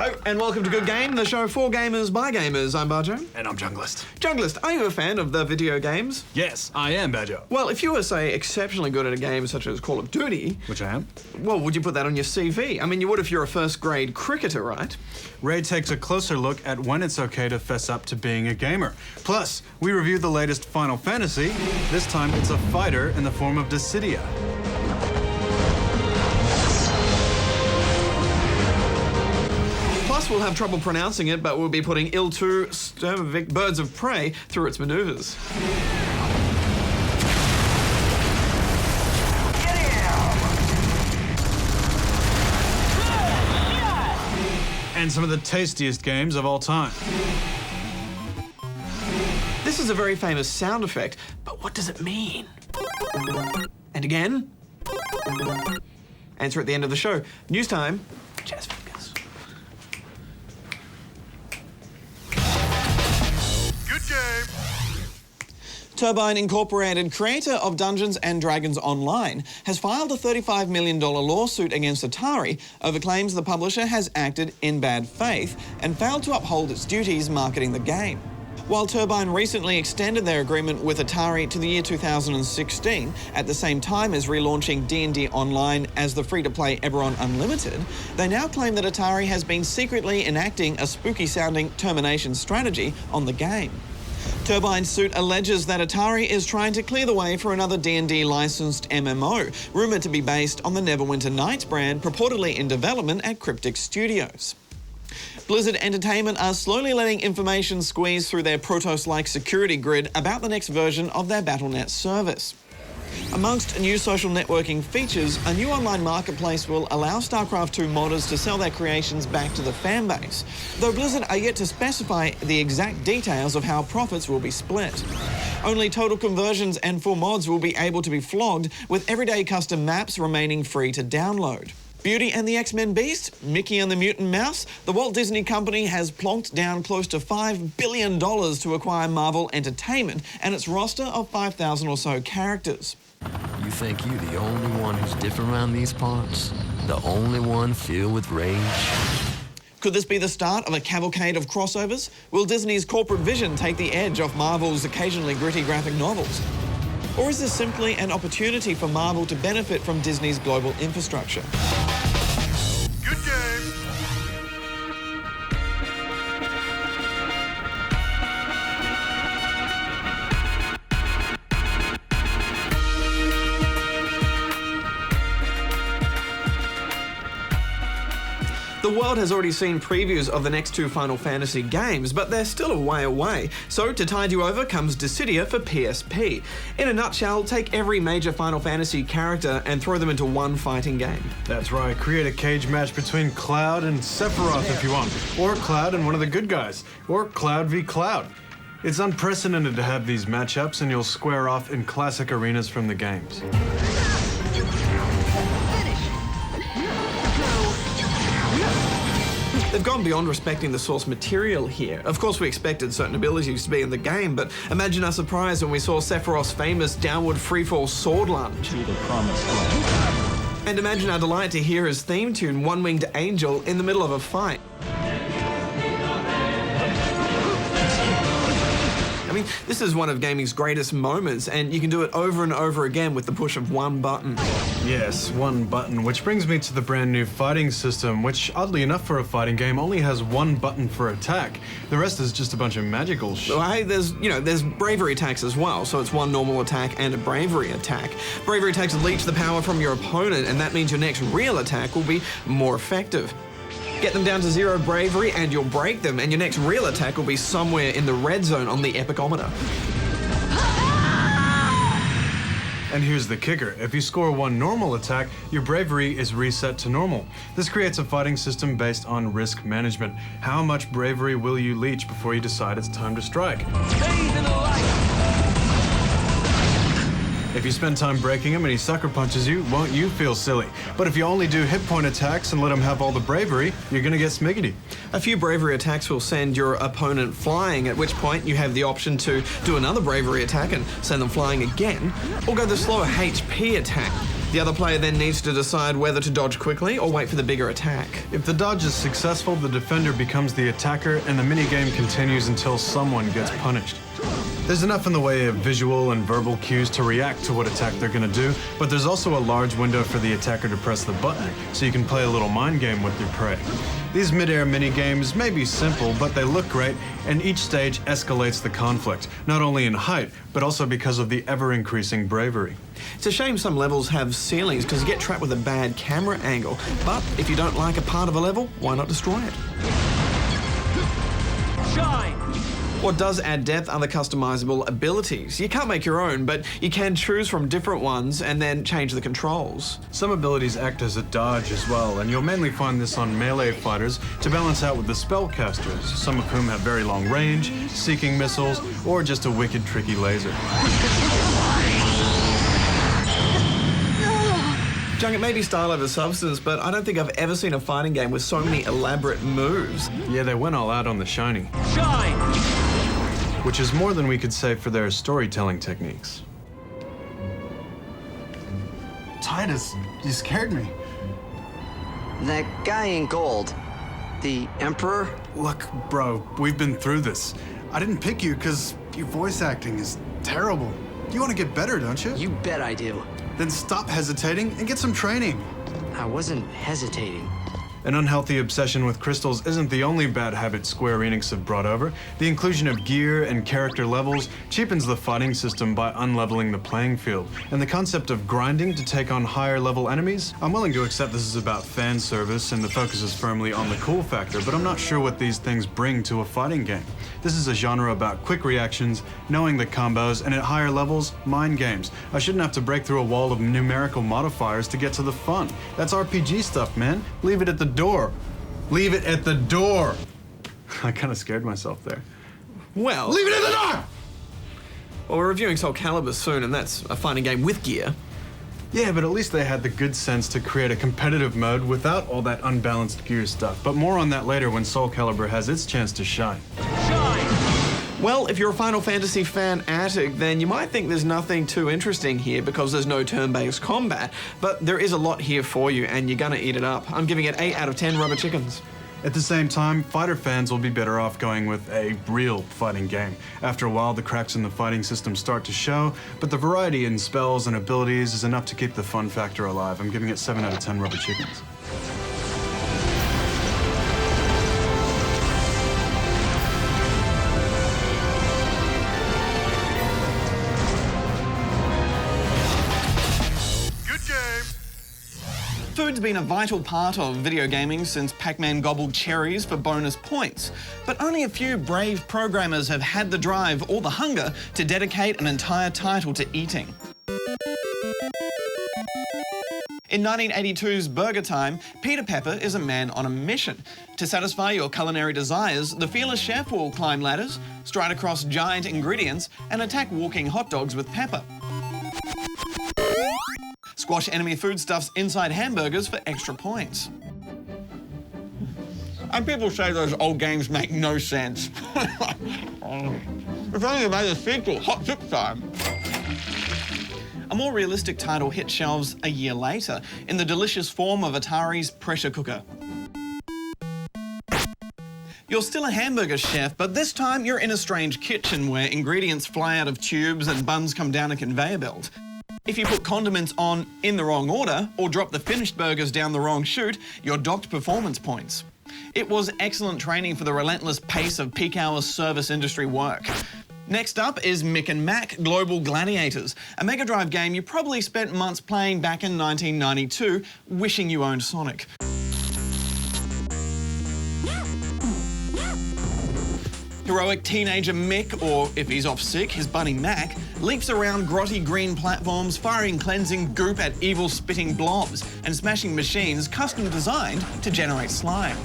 Hello, and welcome to Good Game, the show for gamers by gamers. I'm Bajo. And I'm Junglist. Junglist, are you a fan of the video games? Yes, I am, Bajo. Well, if you were, say, exceptionally good at a game such as Call of Duty... Which I am. Well, would you put that on your CV? I mean, you would if you're a first-grade cricketer, right? Ray takes a closer look at when it's okay to fess up to being a gamer. Plus, we reviewed the latest Final Fantasy. This time, it's a fighter in the form of Dissidia. Plus, we'll have trouble pronouncing it, but we'll be putting ill-to Sturmovik birds of prey through its maneuvers. And some of the tastiest games of all time. This is a very famous sound effect, but what does it mean? And again? Answer at the end of the show. News time. Jazz fingers. Good game. Turbine Incorporated, creator of Dungeons & Dragons Online, has filed a $35 million lawsuit against Atari over claims the publisher has acted in bad faith and failed to uphold its duties marketing the game. While Turbine recently extended their agreement with Atari to the year 2016, at the same time as relaunching D&D Online as the free-to-play Eberron Unlimited, they now claim that Atari has been secretly enacting a spooky-sounding termination strategy on the game. Turbine's suit alleges that Atari is trying to clear the way for another D&D licensed MMO, rumoured to be based on the Neverwinter Nights brand, purportedly in development at Cryptic Studios. Blizzard Entertainment are slowly letting information squeeze through their Protoss-like security grid about the next version of their Battle.net service. Amongst new social networking features, a new online marketplace will allow StarCraft 2 modders to sell their creations back to the fanbase, though Blizzard are yet to specify the exact details of how profits will be split. Only total conversions and full mods will be able to be flogged, with everyday custom maps remaining free to download. Beauty and the X-Men Beast, Mickey and the Mutant Mouse, the Walt Disney Company has plonked down close to $5 billion to acquire Marvel Entertainment and its roster of 5,000 or so characters. You think you're the only one who's different around these parts? The only one filled with rage? Could this be the start of a cavalcade of crossovers? Will Disney's corporate vision take the edge off Marvel's occasionally gritty graphic novels? Or is this simply an opportunity for Marvel to benefit from Disney's global infrastructure? Good game. The world has already seen previews of the next two Final Fantasy games, but they're still a way away. So to tide you over comes Dissidia for PSP. In a nutshell, take every major Final Fantasy character and throw them into one fighting game. That's right. Create a cage match between Cloud and Sephiroth if you want. Or Cloud and one of the good guys. Or Cloud v Cloud. It's unprecedented to have these matchups, and you'll square off in classic arenas from the games. They've gone beyond respecting the source material here. Of course, we expected certain abilities to be in the game, but imagine our surprise when we saw Sephiroth's famous downward freefall sword lunge. And imagine our delight to hear his theme tune, One-Winged Angel, in the middle of a fight. I mean, this is one of gaming's greatest moments, and you can do it over and over again with the push of one button. Yes, one button, which brings me to the brand new fighting system, which, oddly enough for a fighting game, only has one button for attack. The rest is just a bunch of magical Well, hey, there's bravery attacks as well, so it's one normal attack and a bravery attack. Bravery attacks leech the power from your opponent, and that means your next real attack will be more effective. Get them down to 0 bravery and you'll break them, and your next real attack will be somewhere in the red zone on the epicometer. And here's the kicker. If you score one normal attack, your bravery is reset to normal. This creates a fighting system based on risk management. How much bravery will you leech before you decide it's time to strike? If you spend time breaking him and he sucker punches you, won't you feel silly? But if you only do hit point attacks and let him have all the bravery, you're gonna get smiggity. A few bravery attacks will send your opponent flying, at which point you have the option to do another bravery attack and send them flying again, or go the slower HP attack. The other player then needs to decide whether to dodge quickly or wait for the bigger attack. If the dodge is successful, the defender becomes the attacker and the minigame continues until someone gets punished. There's enough in the way of visual and verbal cues to react to what attack they're gonna do, but there's also a large window for the attacker to press the button, so you can play a little mind game with your prey. These mid-air mini-games may be simple, but they look great, and each stage escalates the conflict, not only in height, but also because of the ever-increasing bravery. It's a shame some levels have ceilings because you get trapped with a bad camera angle, but if you don't like a part of a level, why not destroy it? Shine! What does add depth are the customizable abilities. You can't make your own, but you can choose from different ones and then change the controls. Some abilities act as a dodge as well, and you'll mainly find this on melee fighters to balance out with the spellcasters, some of whom have very long range, seeking missiles, or just a wicked tricky laser. Junk, it may be style over substance, but I don't think I've ever seen a fighting game with so many elaborate moves. Yeah, they went all out on the shiny. Shine! Which is more than we could say for their storytelling techniques. Titus, you scared me. That guy in gold, the Emperor? Look, bro, we've been through this. I didn't pick you because your voice acting is terrible. You want to get better, don't you? You bet I do. Then stop hesitating and get some training. I wasn't hesitating. An unhealthy obsession with crystals isn't the only bad habit Square Enix have brought over. The inclusion of gear and character levels cheapens the fighting system by unleveling the playing field. And the concept of grinding to take on higher level enemies? I'm willing to accept this is about fan service and the focus is firmly on the cool factor, but I'm not sure what these things bring to a fighting game. This is a genre about quick reactions, knowing the combos, and at higher levels, mind games. I shouldn't have to break through a wall of numerical modifiers to get to the fun. That's RPG stuff, man. Leave it at the door. Leave it at the door. I kind of scared myself there. Well, Leave it at the door! well, we're reviewing Soul Calibur soon, and that's a fighting game with gear. Yeah, but at least they had the good sense to create a competitive mode without all that unbalanced gear stuff. But more on that later when Soul Calibur has its chance to shine. Well, if you're a Final Fantasy fanatic, then you might think there's nothing too interesting here because there's no turn-based combat, but there is a lot here for you and you're gonna eat it up. I'm giving it 8 out of 10 rubber chickens. At the same time, fighter fans will be better off going with a real fighting game. After a while, the cracks in the fighting system start to show, but the variety in spells and abilities is enough to keep the fun factor alive. I'm giving it 7 out of 10 rubber chickens. Food's been a vital part of video gaming since Pac-Man gobbled cherries for bonus points. But only a few brave programmers have had the drive or the hunger to dedicate an entire title to eating. In 1982's Burger Time, Peter Pepper is a man on a mission. To satisfy your culinary desires, the fearless chef will climb ladders, stride across giant ingredients, and attack walking hot dogs with pepper. Squash enemy foodstuffs inside hamburgers for extra points. And people say those old games make no sense. If only they made a sequel, Hot Chip Time. A more realistic title hit shelves a year later in the delicious form of Atari's pressure cooker. You're still a hamburger chef, but this time you're in a strange kitchen where ingredients fly out of tubes and buns come down a conveyor belt. If you put condiments on in the wrong order or drop the finished burgers down the wrong chute, you're docked performance points. It was excellent training for the relentless pace of peak hour service industry work. Next up is Mick and Mac Global Gladiators, a Mega Drive game you probably spent months playing back in 1992, wishing you owned Sonic. Heroic teenager Mick, or if he's off sick, his buddy Mac, leaps around grotty green platforms, firing cleansing goop at evil spitting blobs and smashing machines custom designed to generate slime.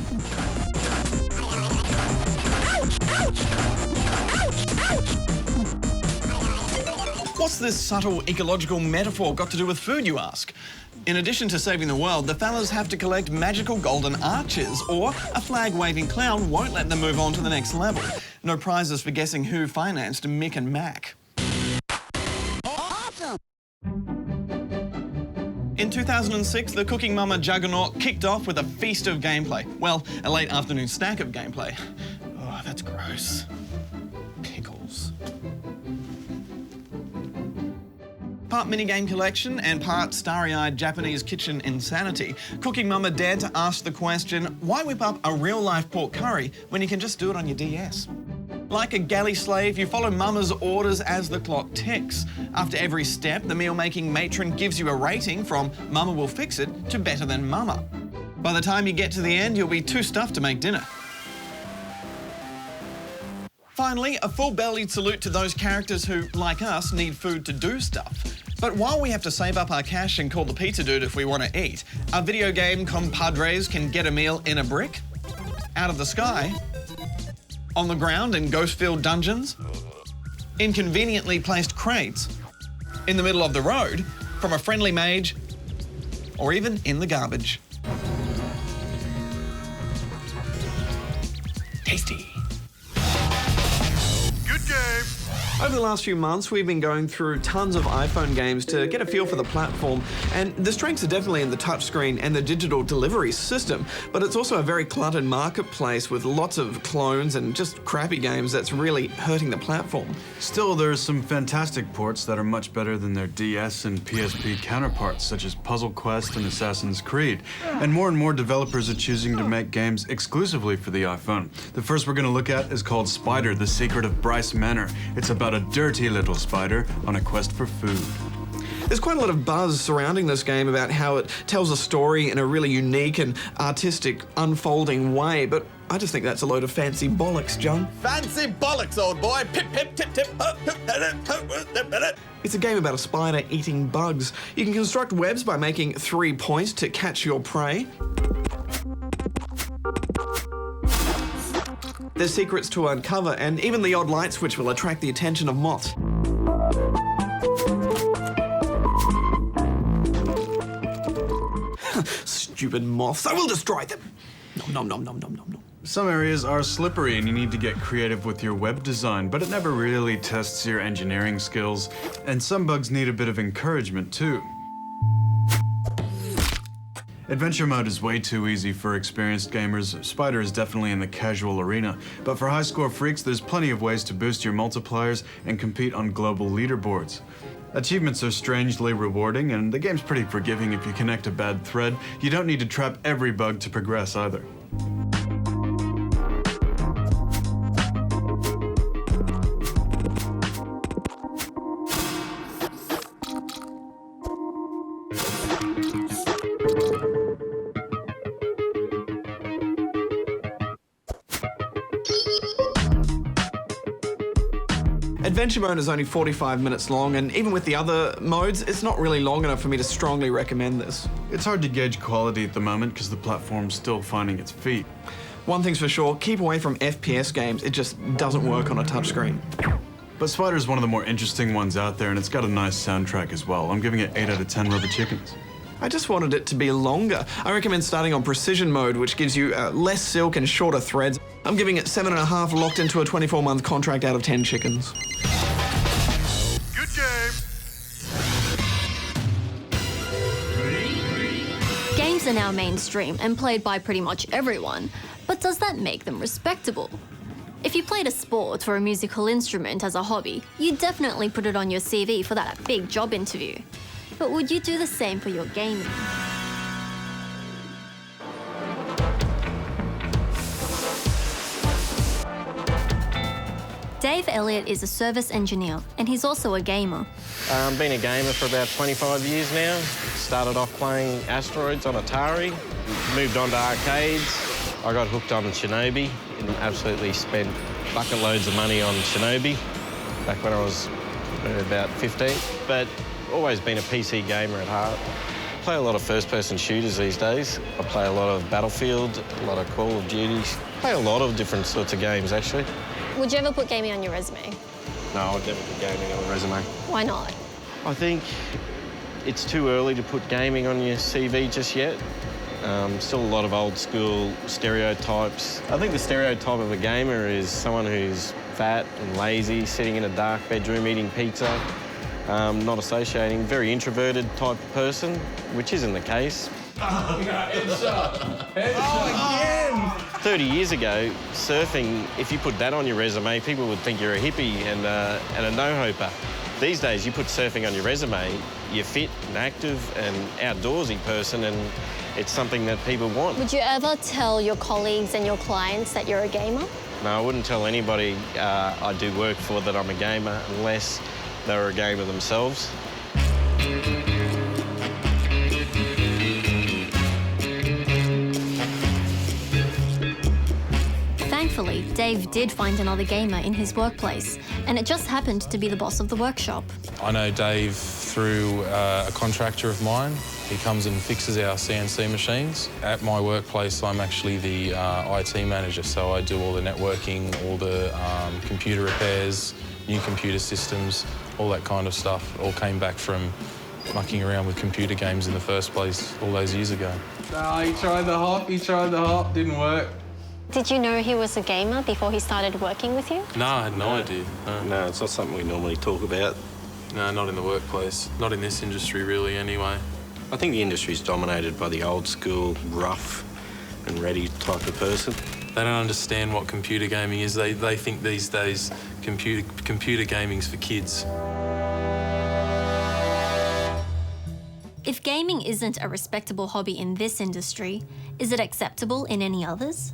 What's this subtle ecological metaphor got to do with food, you ask? In addition to saving the world, the fellas have to collect magical golden arches, or a flag-waving clown won't let them move on to the next level. No prizes for guessing who financed Mick and Mac. In 2006, the Cooking Mama juggernaut kicked off with a feast of gameplay. Well, a late afternoon snack of gameplay. Oh, that's gross. Pickles. Part minigame collection and part starry-eyed Japanese kitchen insanity, Cooking Mama dared to ask the question, why whip up a real-life pork curry when you can just do it on your DS? Like a galley slave, you follow Mama's orders as the clock ticks. After every step, the meal-making matron gives you a rating from Mama will fix it to better than Mama. By the time you get to the end, you'll be too stuffed to make dinner. Finally, a full-bellied salute to those characters who, like us, need food to do stuff. But while we have to save up our cash and call the pizza dude if we want to eat, our video game compadres can get a meal in a brick, out of the sky, on the ground in ghost-filled dungeons, in conveniently placed crates, in the middle of the road, from a friendly mage, or even in the garbage. Tasty. Good game. Over the last few months, we've been going through tons of iPhone games to get a feel for the platform, and the strengths are definitely in the touchscreen and the digital delivery system, but it's also a very cluttered marketplace with lots of clones and just crappy games that's really hurting the platform. Still, there are some fantastic ports that are much better than their DS and PSP counterparts, such as Puzzle Quest and Assassin's Creed. And more developers are choosing to make games exclusively for the iPhone. The first we're going to look at is called Spider, The Secret of Bryce Manor. It's about a dirty little spider on a quest for food. There's quite a lot of buzz surrounding this game about how it tells a story in a really unique and artistic, unfolding way, but I just think that's a load of fancy bollocks, John. Fancy bollocks, old boy. Pip, pip, tip, tip. It's a game about a spider eating bugs. You can construct webs by making 3 points to catch your prey. There's secrets to uncover, and even the odd light switch will attract the attention of moths. Stupid moths, I will destroy them! Nom nom nom nom nom nom. Some areas are slippery and you need to get creative with your web design, but it never really tests your engineering skills. And some bugs need a bit of encouragement too. Adventure mode is way too easy for experienced gamers. Spider is definitely in the casual arena, but for high-score freaks, there's plenty of ways to boost your multipliers and compete on global leaderboards. Achievements are strangely rewarding, and the game's pretty forgiving if you connect a bad thread. You don't need to trap every bug to progress either. Adventure mode is only 45 minutes long, and even with the other modes, it's not really long enough for me to strongly recommend this. It's hard to gauge quality at the moment because the platform's still finding its feet. One thing's for sure, keep away from FPS games. It just doesn't work on a touchscreen. But Spider's one of the more interesting ones out there, and it's got a nice soundtrack as well. I'm giving it 8 out of 10 rubber chickens. I just wanted it to be longer. I recommend starting on precision mode, which gives you less silk and shorter threads. I'm giving it 7.5 locked into a 24-month contract out of 10 chickens. Good game. Games are now mainstream and played by pretty much everyone, but does that make them respectable? If you played a sport or a musical instrument as a hobby, you'd definitely put it on your CV for that big job interview. But would you do the same for your gaming? Dave Elliott is a service engineer, and he's also a gamer. I've been a gamer for about 25 years now. Started off playing Asteroids on Atari, moved on to arcades. I got hooked on Shinobi and absolutely spent bucket loads of money on Shinobi back when I was about 15. But always been a PC gamer at heart. I play a lot of first-person shooters these days. I play a lot of Battlefield, a lot of Call of Duty. Play a lot of different sorts of games, actually. Would you ever put gaming on your resume? No, I'd never put gaming on a resume. Why not? I think it's too early to put gaming on your CV just yet. Still a lot of old school stereotypes. I think the stereotype of a gamer is someone who's fat and lazy, sitting in a dark bedroom eating pizza. not associating, very introverted type of person, which isn't the case. 30 years ago, surfing, if you put that on your resume, people would think you're a hippie and a no-hoper. These days, you put surfing on your resume, you're fit and active and outdoorsy person, and it's something that people want. Would you ever tell your colleagues and your clients that you're a gamer? No, I wouldn't tell anybody I do work for that I'm a gamer unless they were a gamer themselves. Thankfully, Dave did find another gamer in his workplace, and it just happened to be the boss of the workshop. I know Dave through a contractor of mine. He comes and fixes our CNC machines. At my workplace, I'm actually the IT manager, so I do all the networking, all the computer repairs, new computer systems, all that kind of stuff. It all came back from mucking around with computer games in the first place all those years ago. He tried the hop, didn't work. Did you know he was a gamer before he started working with you? No, I had no idea. No, it's not something we normally talk about. No, not in the workplace. Not in this industry, really, anyway. I think the industry's dominated by the old school, rough and ready type of person. They don't understand what computer gaming is. They think these days computer gaming's for kids. If gaming isn't a respectable hobby in this industry, is it acceptable in any others?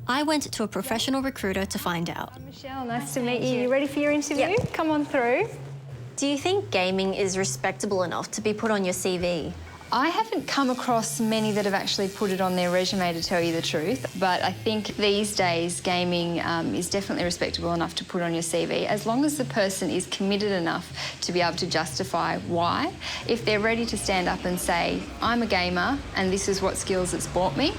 I went to a professional recruiter to find out. Michelle, nice to meet you. You ready for your interview? Yep. Come on through. Do you think gaming is respectable enough to be put on your CV? I haven't come across many that have actually put it on their resume, to tell you the truth, but I think these days gaming is definitely respectable enough to put on your CV, as long as the person is committed enough to be able to justify why. If they're ready to stand up and say, I'm a gamer and this is what skills it's brought me,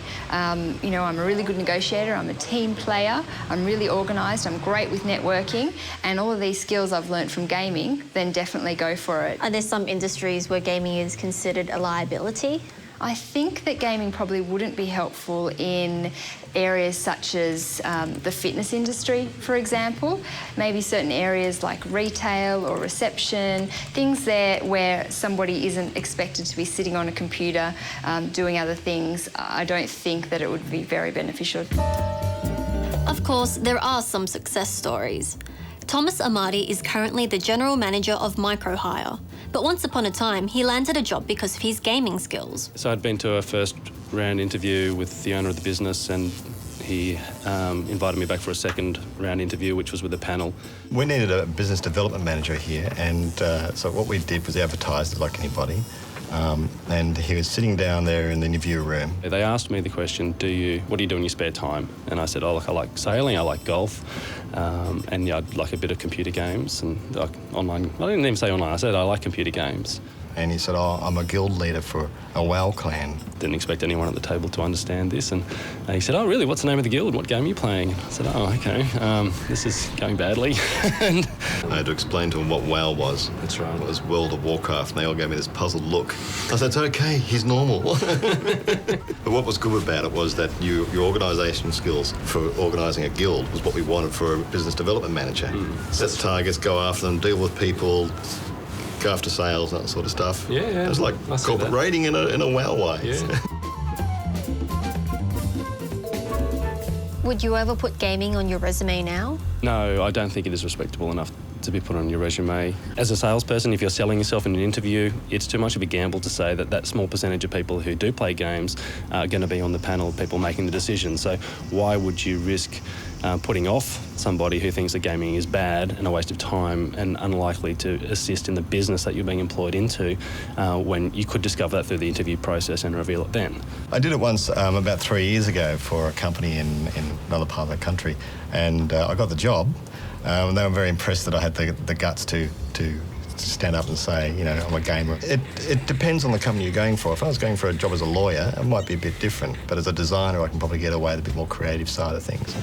you know, I'm a really good negotiator, I'm a team player, I'm really organised, I'm great with networking, and all of these skills I've learnt from gaming, then definitely go for it. Are there some industries where gaming is considered a liability? I think that gaming probably wouldn't be helpful in areas such as the fitness industry, for example. Maybe certain areas like retail or reception, things there where somebody isn't expected to be sitting on a computer doing other things. I don't think that it would be very beneficial. Of course, there are some success stories. Thomas Amati is currently the general manager of Microhire, but once upon a time he landed a job because of his gaming skills. So I'd been to a first round interview with the owner of the business, and he invited me back for a second round interview, which was with a panel. We needed a business development manager here, and so what we did was advertise it like anybody. And he was sitting down there in the interview room. They asked me the question, what do you do in your spare time? And I said, oh, look, I like sailing, I like golf, and yeah, I'd like a bit of computer games and like online. I didn't even say online, I said I like computer games. And he said, oh, I'm a guild leader for a WoW clan. Didn't expect anyone at the table to understand this. And he said, oh, really, what's the name of the guild? What game are you playing? I said, oh, OK, this is going badly. And I had to explain to him what WoW was. That's right. It was World of Warcraft, and they all gave me this puzzled look. I said, it's OK, he's normal. But what was good about it was that your organisation skills for organising a guild was what we wanted for a business development manager. Set targets, go after them, deal with people, go after sales, that sort of stuff. Yeah. It was like corporate rating in a WoW way. Yeah. Would you ever put gaming on your resume now? No, I don't think it is respectable enough to be put on your resume. As a salesperson, if you're selling yourself in an interview, it's too much of a gamble to say that that small percentage of people who do play games are going to be on the panel of people making the decision. So why would you risk putting off somebody who thinks that gaming is bad and a waste of time and unlikely to assist in the business that you're being employed into when you could discover that through the interview process and reveal it then? I did it once about 3 years ago for a company in another part of the country, and I got the job. And they were very impressed that I had the guts to stand up and say, you know, I'm a gamer. It depends on the company you're going for. If I was going for a job as a lawyer, it might be a bit different. But as a designer, I can probably get away with a bit more creative side of things.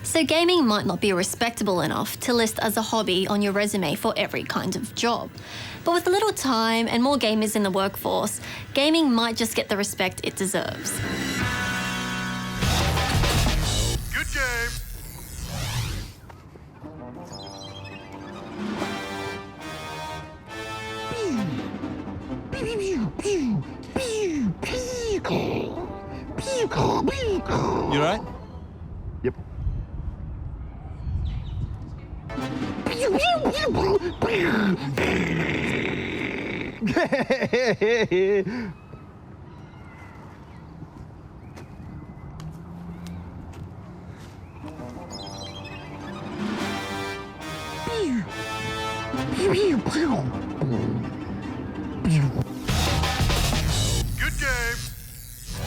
So gaming might not be respectable enough to list as a hobby on your resume for every kind of job. But with a little time and more gamers in the workforce, gaming might just get the respect it deserves. Good game. You right? Yep.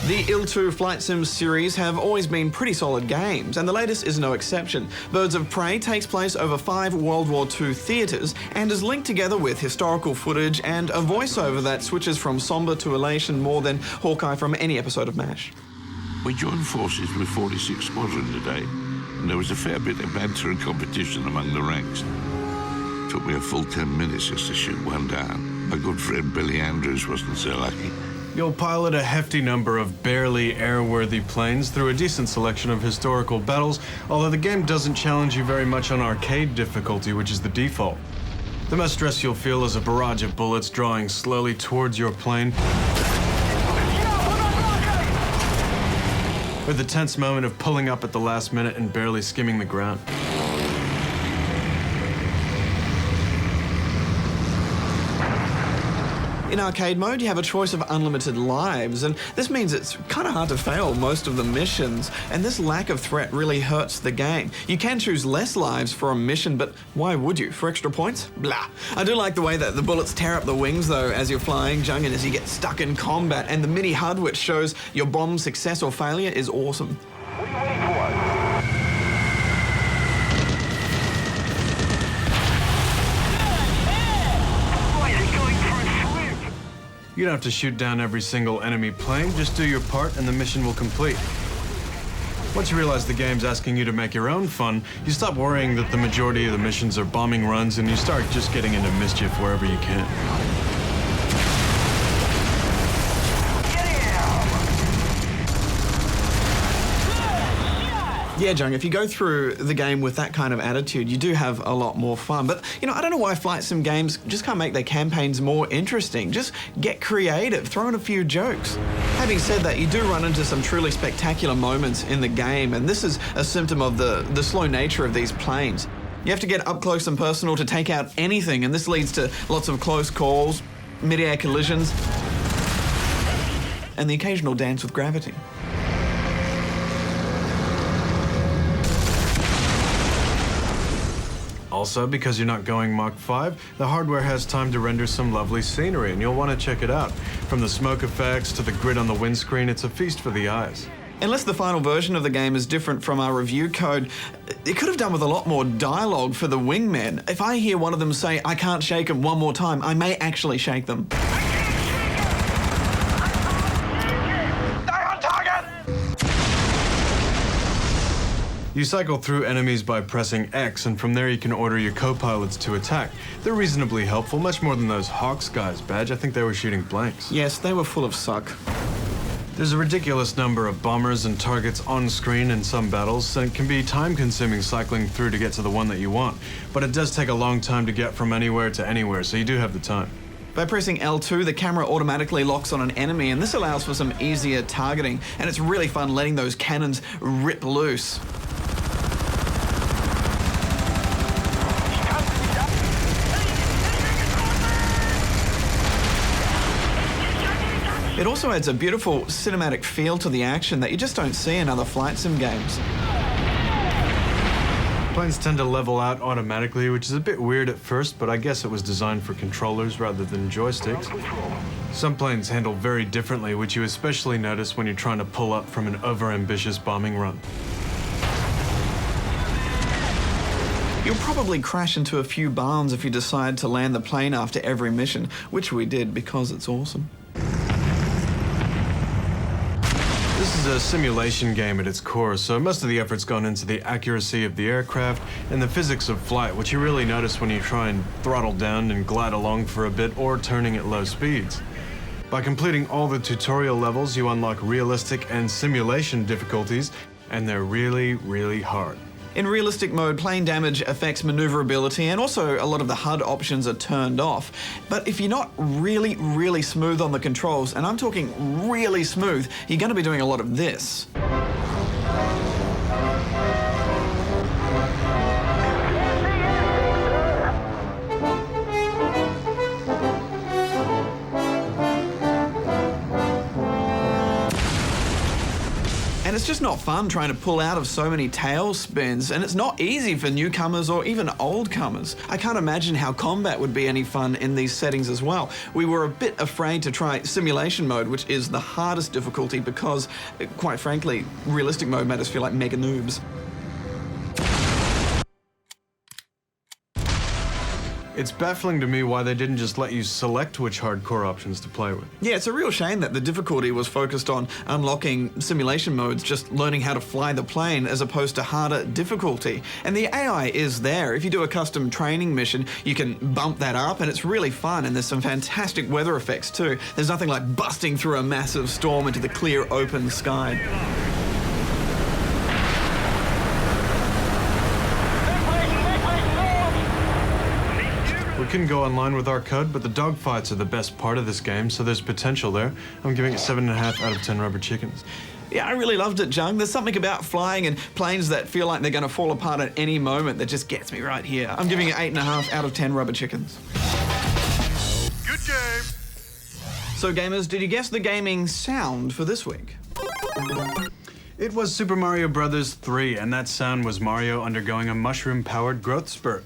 The IL-2 Flight Sim series have always been pretty solid games, and the latest is no exception. Birds of Prey takes place over 5 World War II theatres and is linked together with historical footage and a voiceover that switches from sombre to elation more than Hawkeye from any episode of MASH. We joined forces with 46 Squadron today, and there was a fair bit of banter and competition among the ranks. Took me a full 10 minutes just to shoot one down. My good friend Billy Andrews wasn't so lucky. You'll pilot a hefty number of barely airworthy planes through a decent selection of historical battles, although the game doesn't challenge you very much on arcade difficulty, which is the default. The most stress you'll feel is a barrage of bullets drawing slowly towards your plane, with the tense moment of pulling up at the last minute and barely skimming the ground. In arcade mode, you have a choice of unlimited lives, and this means it's kind of hard to fail most of the missions, and this lack of threat really hurts the game. You can choose less lives for a mission, but why would you? For extra points? Blah. I do like the way that the bullets tear up the wings, though, as you're flying, Jung, and as you get stuck in combat, and the mini HUD, which shows your bomb's success or failure, is awesome. You don't have to shoot down every single enemy plane, just do your part and the mission will complete. Once you realize the game's asking you to make your own fun, you stop worrying that the majority of the missions are bombing runs and you start just getting into mischief wherever you can. Yeah, Jung, if you go through the game with that kind of attitude, you do have a lot more fun. But, you know, I don't know why flight sim games just can't make their campaigns more interesting. Just get creative, throw in a few jokes. Having said that, you do run into some truly spectacular moments in the game, and this is a symptom of the slow nature of these planes. You have to get up close and personal to take out anything, and this leads to lots of close calls, mid-air collisions, and the occasional dance with gravity. Also, because you're not going Mach 5, the hardware has time to render some lovely scenery, and you'll want to check it out. From the smoke effects to the grid on the windscreen, it's a feast for the eyes. Unless the final version of the game is different from our review code, it could have done with a lot more dialogue for the wingmen. If I hear one of them say, "I can't shake them," one more time, I may actually shake them. You cycle through enemies by pressing X, and from there you can order your co-pilots to attack. They're reasonably helpful, much more than those Hawks guys, Badge. I think they were shooting blanks. Yes, they were full of suck. There's a ridiculous number of bombers and targets on screen in some battles, and it can be time-consuming cycling through to get to the one that you want. But it does take a long time to get from anywhere to anywhere, so you do have the time. By pressing L2, the camera automatically locks on an enemy, and this allows for some easier targeting, and it's really fun letting those cannons rip loose. It also adds a beautiful cinematic feel to the action that you just don't see in other flight sim games. Planes tend to level out automatically, which is a bit weird at first, but I guess it was designed for controllers rather than joysticks. Some planes handle very differently, which you especially notice when you're trying to pull up from an over-ambitious bombing run. You'll probably crash into a few barns if you decide to land the plane after every mission, which we did because it's awesome. This is a simulation game at its core, so most of the effort's gone into the accuracy of the aircraft and the physics of flight, which you really notice when you try and throttle down and glide along for a bit or turning at low speeds. By completing all the tutorial levels, you unlock realistic and simulation difficulties, and they're really, really hard. In realistic mode, plane damage affects maneuverability and also a lot of the HUD options are turned off. But if you're not really, really smooth on the controls, and I'm talking really smooth, you're going to be doing a lot of this. And it's just not fun trying to pull out of so many tail spins, and it's not easy for newcomers or even oldcomers. I can't imagine how combat would be any fun in these settings as well. We were a bit afraid to try simulation mode, which is the hardest difficulty because, quite frankly, realistic mode made us feel like mega noobs. It's baffling to me why they didn't just let you select which hardcore options to play with. Yeah, it's a real shame that the difficulty was focused on unlocking simulation modes, just learning how to fly the plane as opposed to harder difficulty. And the AI is there. If you do a custom training mission, you can bump that up and it's really fun, and there's some fantastic weather effects too. There's nothing like busting through a massive storm into the clear open sky. We couldn't go online with our code, but the dogfights are the best part of this game, so there's potential there. I'm giving it 7.5 out of 10 rubber chickens. Yeah, I really loved it, Jung. There's something about flying and planes that feel like they're going to fall apart at any moment that just gets me right here. I'm giving it 8.5 out of 10 rubber chickens. Good game. So gamers, did you guess the gaming sound for this week? It was Super Mario Bros. 3, and that sound was Mario undergoing a mushroom-powered growth spurt.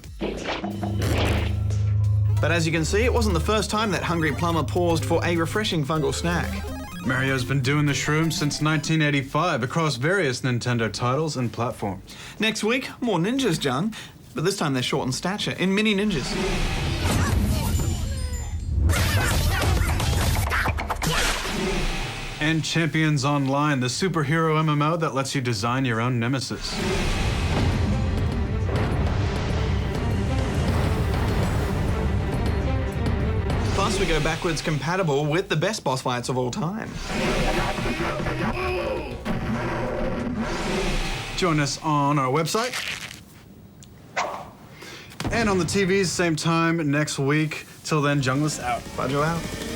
But as you can see, it wasn't the first time that Hungry Plumber paused for a refreshing fungal snack. Mario's been doing the shroom since 1985 across various Nintendo titles and platforms. Next week, more ninjas, Jung, but this time they're short in stature, in mini ninjas. And Champions Online, the superhero MMO that lets you design your own nemesis. Plus, we go backwards compatible with the best boss fights of all time. Join us on our website and on the TVs same time next week. Till then, Junglist out. Bajo out.